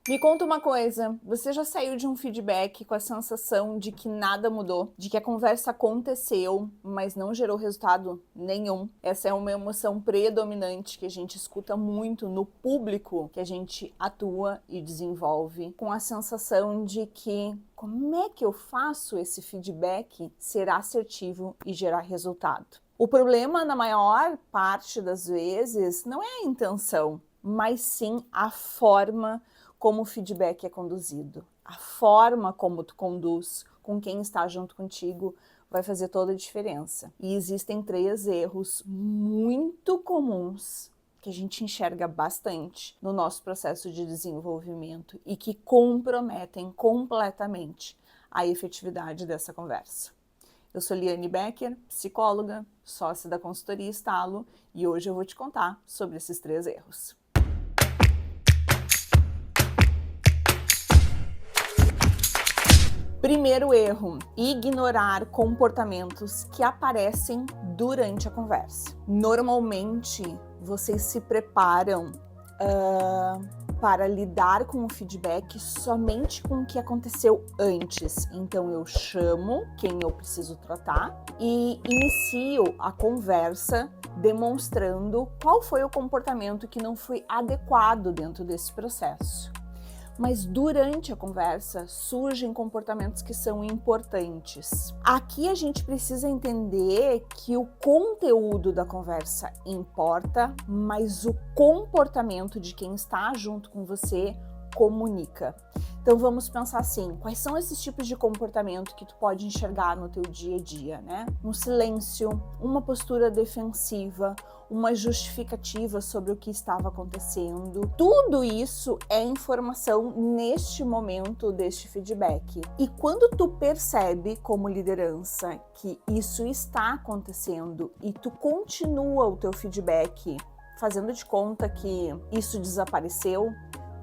Me conta uma coisa, você já saiu de um feedback com a sensação de que nada mudou, de que a conversa aconteceu, mas não gerou resultado nenhum? Essa é uma emoção predominante que a gente escuta muito no público que a gente atua e desenvolve, com a sensação de que como é que eu faço esse feedback ser assertivo e gerar resultado? O problema, na maior parte das vezes, não é a intenção, mas sim a forma como o feedback é conduzido. A forma como tu conduz com quem está junto contigo vai fazer toda a diferença. E existem 3 erros muito comuns que a gente enxerga bastante no nosso processo de desenvolvimento e que comprometem completamente a efetividade dessa conversa. Eu sou Liane Becker, psicóloga, sócia da consultoria Estalo, e hoje eu vou te contar sobre esses 3 erros. Primeiro erro, ignorar comportamentos que aparecem durante a conversa. Normalmente, vocês se preparam para lidar com o feedback somente com o que aconteceu antes. Então, eu chamo quem eu preciso tratar e inicio a conversa demonstrando qual foi o comportamento que não foi adequado dentro desse processo. Mas durante a conversa surgem comportamentos que são importantes. Aqui a gente precisa entender que o conteúdo da conversa importa, mas o comportamento de quem está junto com você comunica. Então vamos pensar assim, quais são esses tipos de comportamento que tu pode enxergar no teu dia a dia, né? Um silêncio, uma postura defensiva, uma justificativa sobre o que estava acontecendo. Tudo isso é informação neste momento deste feedback. E quando tu percebe como liderança que isso está acontecendo e tu continua o teu feedback fazendo de conta que isso desapareceu,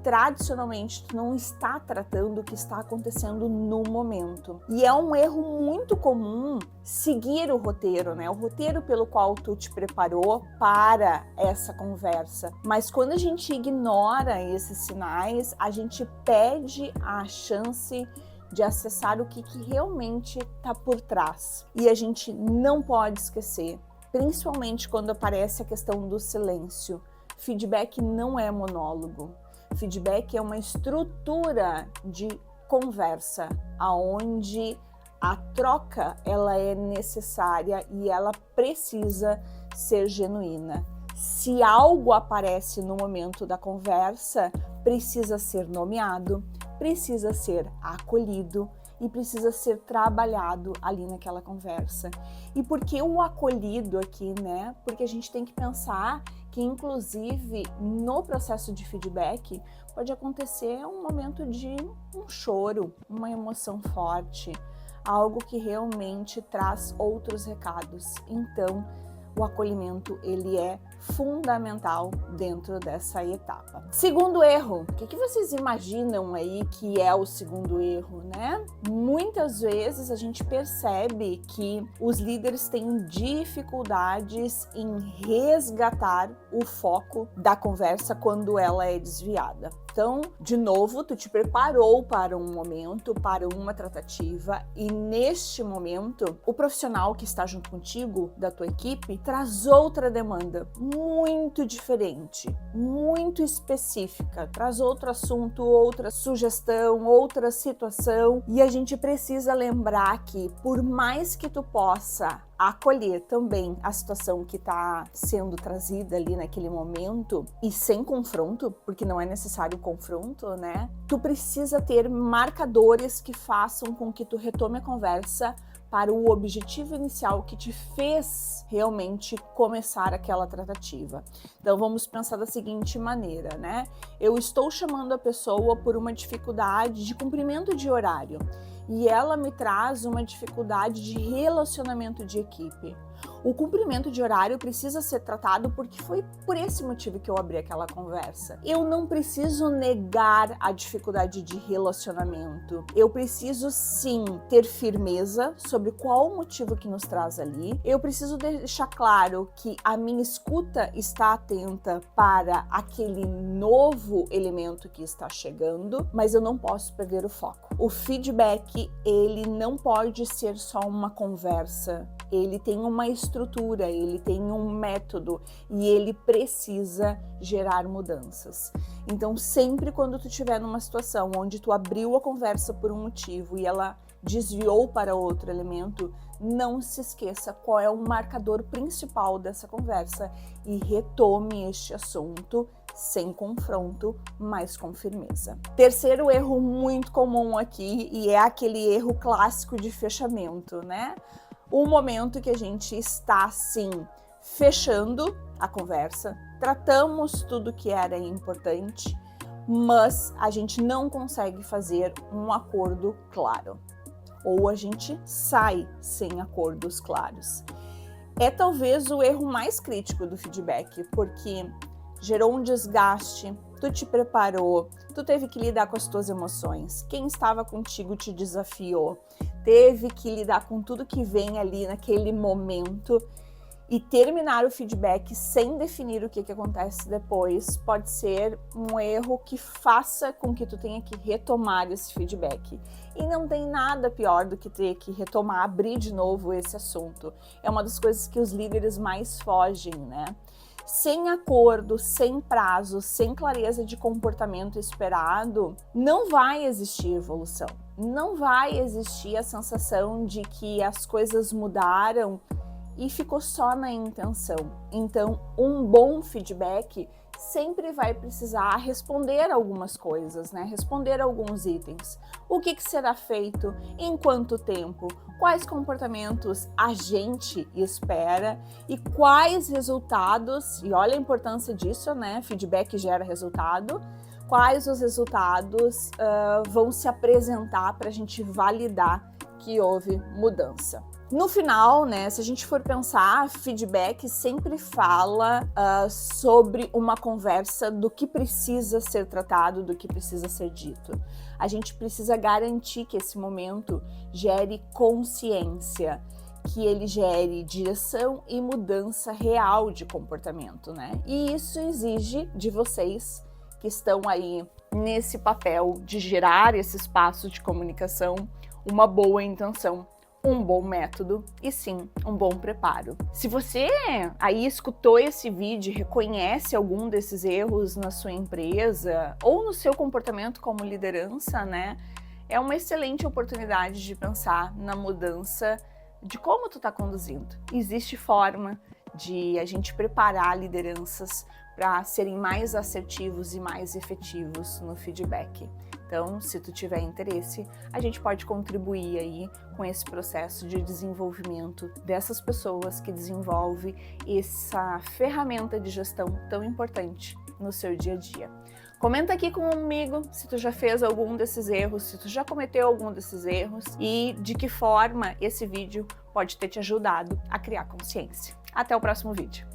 tradicionalmente tu não está tratando o que está acontecendo no momento. E é um erro muito comum seguir o roteiro, né? O roteiro pelo qual tu te preparou para essa conversa. Mas quando a gente ignora esses sinais, a gente perde a chance de acessar o que realmente está por trás. E a gente não pode esquecer, principalmente quando aparece a questão do silêncio. Feedback não é monólogo. Feedback é uma estrutura de conversa, aonde a troca ela é necessária e ela precisa ser genuína. Se algo aparece no momento da conversa, precisa ser nomeado, precisa ser acolhido e precisa ser trabalhado ali naquela conversa. E por que o acolhido aqui, né? Porque a gente tem que pensar que, inclusive, no processo de feedback, pode acontecer um momento de um choro, uma emoção forte, algo que realmente traz outros recados. Então, o acolhimento, ele é fundamental dentro dessa etapa. Segundo erro, o que vocês imaginam aí que é o segundo erro, né? Muitas vezes a gente percebe que os líderes têm dificuldades em resgatar o foco da conversa quando ela é desviada. Então, de novo, tu te preparou para um momento, para uma tratativa, e neste momento, o profissional que está junto contigo, da tua equipe, traz outra demanda muito diferente, muito específica, traz outro assunto, outra sugestão, outra situação, e a gente precisa lembrar que, por mais que tu possa acolher também a situação que está sendo trazida ali naquele momento e sem confronto, porque não é necessário confronto, né? Tu precisa ter marcadores que façam com que tu retome a conversa para o objetivo inicial que te fez realmente começar aquela tratativa. Então vamos pensar da seguinte maneira, né? Eu estou chamando a pessoa por uma dificuldade de cumprimento de horário e ela me traz uma dificuldade de relacionamento de equipe. O cumprimento de horário precisa ser tratado porque foi por esse motivo que eu abri aquela conversa. Eu não preciso negar a dificuldade de relacionamento. Eu preciso sim ter firmeza sobre qual o motivo que nos traz ali. Eu preciso deixar claro que a minha escuta está atenta para aquele novo elemento que está chegando, mas eu não posso perder o foco. O feedback, ele não pode ser só uma conversa, ele tem uma estrutura, ele tem um método e ele precisa gerar mudanças. Então, sempre quando tu estiver numa situação onde tu abriu a conversa por um motivo e ela desviou para outro elemento, não se esqueça qual é o marcador principal dessa conversa e retome este assunto sem confronto, mas com firmeza. Terceiro erro muito comum aqui, e é aquele erro clássico de fechamento, né? O momento que a gente está, assim, fechando a conversa, tratamos tudo que era importante, mas a gente não consegue fazer um acordo claro. Ou a gente sai sem acordos claros. É talvez o erro mais crítico do feedback, porque gerou um desgaste, tu te preparou, tu teve que lidar com as tuas emoções, quem estava contigo te desafiou, teve que lidar com tudo que vem ali naquele momento e terminar o feedback sem definir o que acontece depois pode ser um erro que faça com que tu tenha que retomar esse feedback. E não tem nada pior do que ter que retomar, abrir de novo esse assunto. É uma das coisas que os líderes mais fogem, né? Sem acordo, sem prazo, sem clareza de comportamento esperado, não vai existir evolução. Não vai existir a sensação de que as coisas mudaram e ficou só na intenção. Então, um bom feedback sempre vai precisar responder algumas coisas, né? Responder alguns itens. O que será feito? Em quanto tempo? Quais comportamentos a gente espera? E quais resultados? E olha a importância disso, né? Feedback gera resultado. Quais os resultados vão se apresentar para a gente validar que houve mudança? No final, né, se a gente for pensar, feedback sempre fala sobre uma conversa do que precisa ser tratado, do que precisa ser dito. A gente precisa garantir que esse momento gere consciência, que ele gere direção e mudança real de comportamento, né? E isso exige de vocês que estão aí nesse papel de gerar esse espaço de comunicação, uma boa intenção, um bom método e sim, um bom preparo. Se você aí escutou esse vídeo e reconhece algum desses erros na sua empresa ou no seu comportamento como liderança, né, é uma excelente oportunidade de pensar na mudança de como tu tá conduzindo. Existe forma de a gente preparar lideranças para serem mais assertivos e mais efetivos no feedback. Então, se tu tiver interesse, a gente pode contribuir aí com esse processo de desenvolvimento dessas pessoas que desenvolvem essa ferramenta de gestão tão importante no seu dia a dia. Comenta aqui comigo se tu já fez algum desses erros, se tu já cometeu algum desses erros e de que forma esse vídeo pode ter te ajudado a criar consciência. Até o próximo vídeo.